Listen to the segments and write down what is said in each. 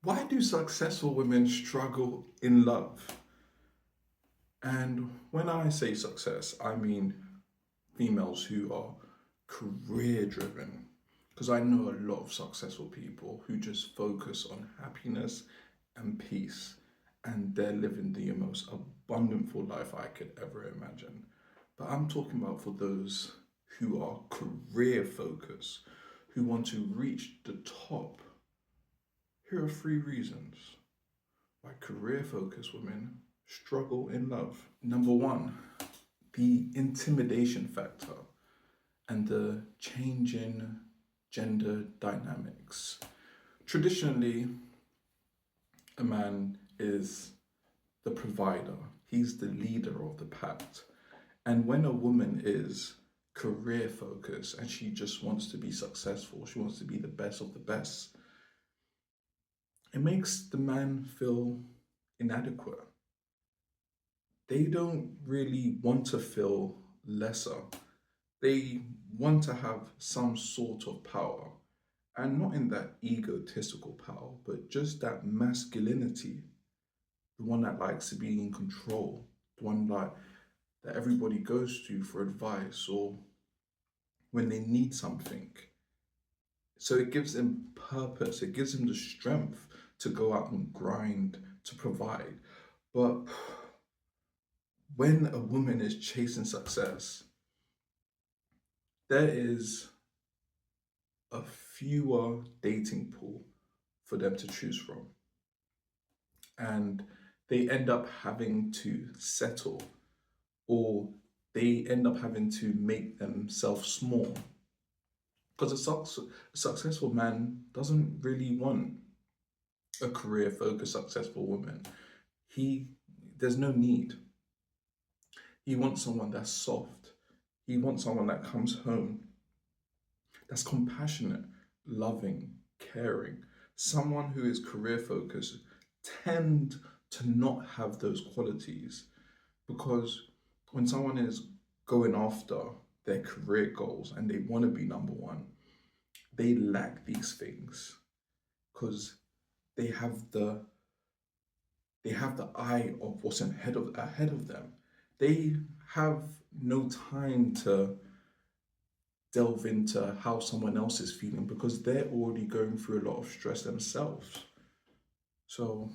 Why do successful women struggle in love? And when I say success, I mean females who are career driven. Because I know a lot of successful people who just focus on happiness and peace, and they're living the most abundant full life I could ever imagine. But I'm talking about for those who are career focused, who want to reach the top. Here are three reasons why career focused women struggle in love. Number one, the intimidation factor and the changing gender dynamics. Traditionally, a man is the provider, he's the leader of the pact. And when a woman is career focused and she just wants to be successful, she wants to be the best of the best, it makes the man feel inadequate. They don't really want to feel lesser. They want to have some sort of power. And not in that egotistical power, but just that masculinity, the one that likes to be in control, the one that everybody goes to for advice or when they need something. So it gives them purpose, it gives them the strength to go out and grind, to provide. But when a woman is chasing success, there is a fewer dating pool for them to choose from. And they end up having to settle, or they end up having to make themselves small. Because a successful man doesn't really want a career focused successful woman. He There's no need. He wants someone that's soft. He wants someone that comes home, that's compassionate, loving, caring. Someone who is career focused tend to not have those qualities because when someone is going after their career goals and they want to be number one, they lack these things because they have the they have the eye of what's ahead of them. They have no time to delve into how someone else is feeling because they're already going through a lot of stress themselves. So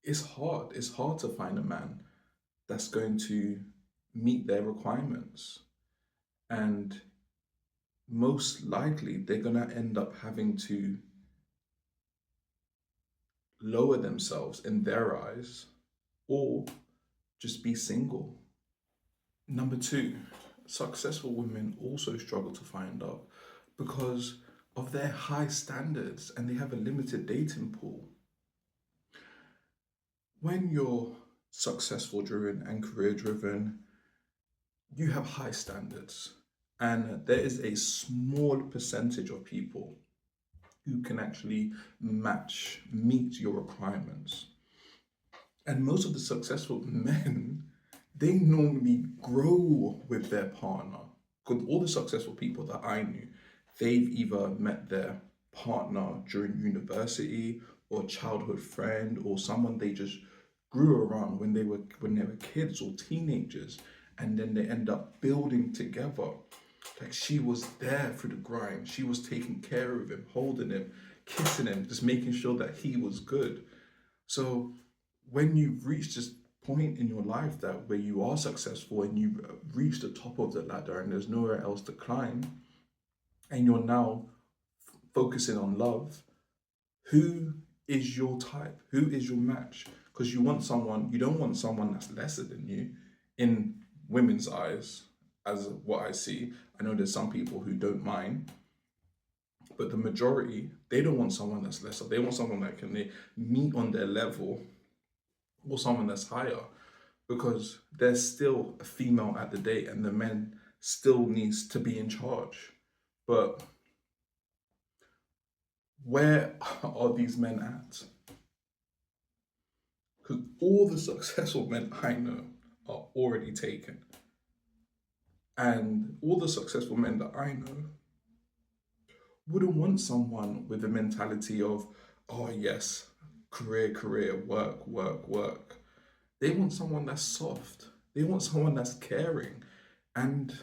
it's hard. It's hard to find a man that's going to meet their requirements. And most likely, they're going to end up having to lower themselves in their eyes or just be single. Number two, successful women also struggle to find love because of their high standards and they have a limited dating pool. When you're successful driven and career driven, you have high standards, and there is a small percentage of people who can actually meet your requirements. And most of the successful men, they normally grow with their partner. Because all the successful people that I knew, they've either met their partner during university or childhood friend or someone they just grew around when they were kids or teenagers, and then they end up building together. Like she was there through the grind. She was taking care of him, holding him, kissing him, just making sure that he was good. So when you've reached this point in your life that where you are successful and you've reached the top of the ladder and there's nowhere else to climb, and you're now focusing on love, who is your type? Who is your match? Because you don't want someone that's lesser than you in women's eyes, as what I see. I know there's some people who don't mind, but the majority, they don't want someone that's lesser. They want someone that can meet on their level or someone that's higher because there's still a female at the day and the men still needs to be in charge. But where are these men at? Because all the successful men I know are already taken. And all the successful men that I know wouldn't want someone with the mentality of, oh yes, career, career, work, work, work. They want someone that's soft. They want someone that's caring. And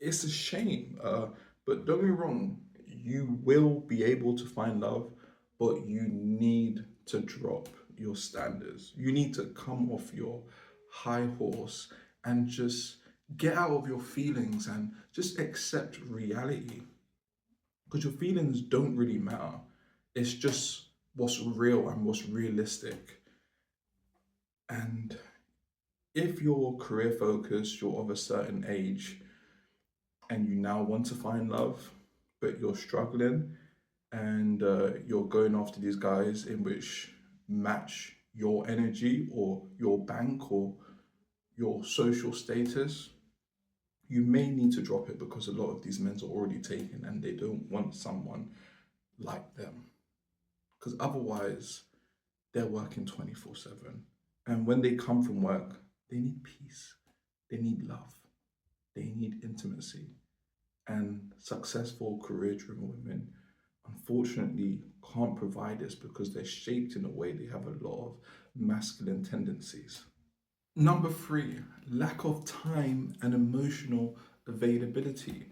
it's a shame. But don't get me wrong, you will be able to find love, but you need to drop your standards. You need to come off your high horse and just get out of your feelings and just accept reality. Because your feelings don't really matter. It's just what's real and what's realistic. And if you're career focused, you're of a certain age, and you now want to find love, but you're struggling and you're going after these guys in which match your energy or your bank or your social status, you may need to drop it because a lot of these men are already taken and they don't want someone like them. Because otherwise, they're working 24/7. And when they come from work, they need peace, they need love, they need intimacy. And successful career driven women, unfortunately, can't provide this because they're shaped in a way they have a lot of masculine tendencies. Number three, lack of time and emotional availability.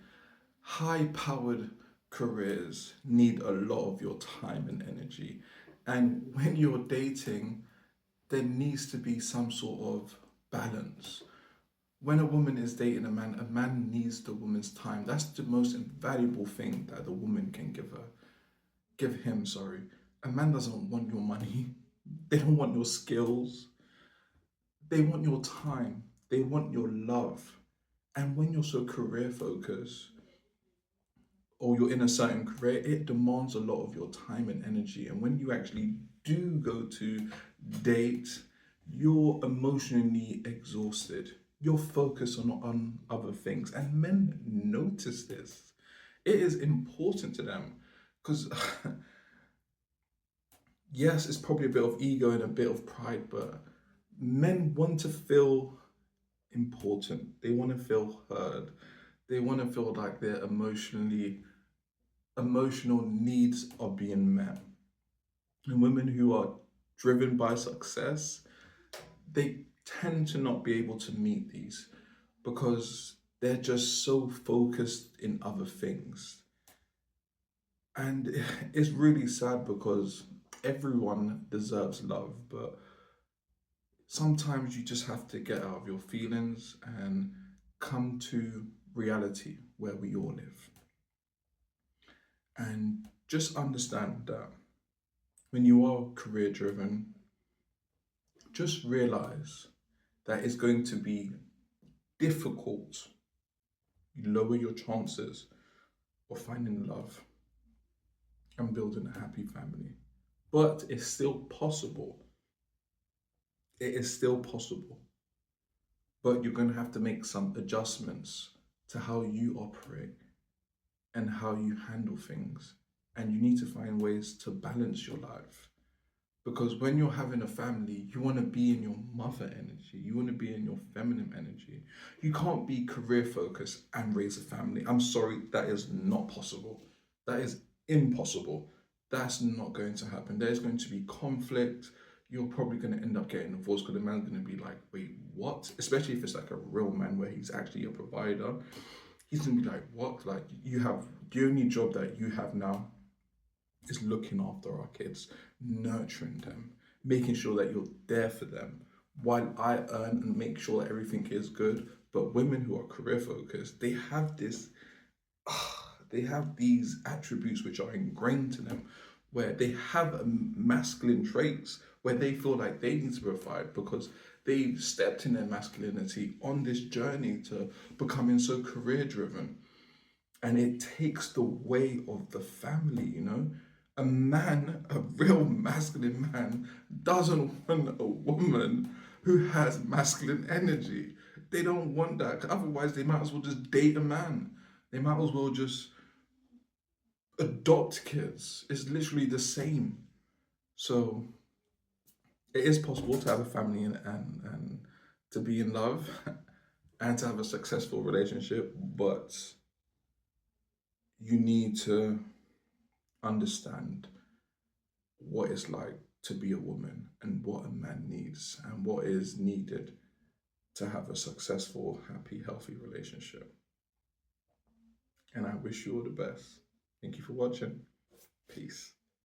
High powered careers need a lot of your time and energy. And when you're dating, there needs to be some sort of balance. When a woman is dating a man needs the woman's time. That's the most invaluable thing that the woman can give him, sorry. A man doesn't want your money. They don't want your skills. They want your time. They want your love. And when you're so career focused or you're in a certain career, it demands a lot of your time and energy. And when you actually do go to date, you're emotionally exhausted. You're focused on other things. And men notice this. It is important to them because, yes, it's probably a bit of ego and a bit of pride, but men want to feel important. They want to feel heard. They want to feel like their emotional needs are being met. And women who are driven by success, they tend to not be able to meet these because they're just so focused in other things. And it's really sad because everyone deserves love, but sometimes you just have to get out of your feelings and come to reality where we all live. And just understand that when you are career driven, just realize that it's going to be difficult. You lower your chances of finding love and building a happy family. But it's still possible. It is still possible. But you're going to have to make some adjustments to how you operate and how you handle things. And you need to find ways to balance your life. Because when you're having a family, you want to be in your mother energy. You want to be in your feminine energy. You can't be career focused and raise a family. I'm sorry, that is not possible. That is impossible. That's not going to happen. There's going to be conflict. You're probably going to end up getting divorced because the man's going to be like, wait, what? Especially if it's like a real man where he's actually a provider. He's going to be like, what? Like, you have the only job that you have now is looking after our kids, nurturing them, making sure that you're there for them while I earn and make sure that everything is good. But women who are career focused, they have this, they have these attributes which are ingrained to them where they have masculine traits where they feel like they need to provide because they stepped in their masculinity on this journey to becoming so career driven, and it takes the weight of the family, you know. A man, a real masculine man, doesn't want a woman who has masculine energy. They don't want that. Otherwise, they might as well just date a man. They might as well just adopt kids. It's literally the same. So it is possible to have a family and to be in love and to have a successful relationship, but you need to understand what it's like to be a woman and what a man needs and what is needed to have a successful, happy, healthy relationship. And I wish you all the best. Thank you for watching. Peace.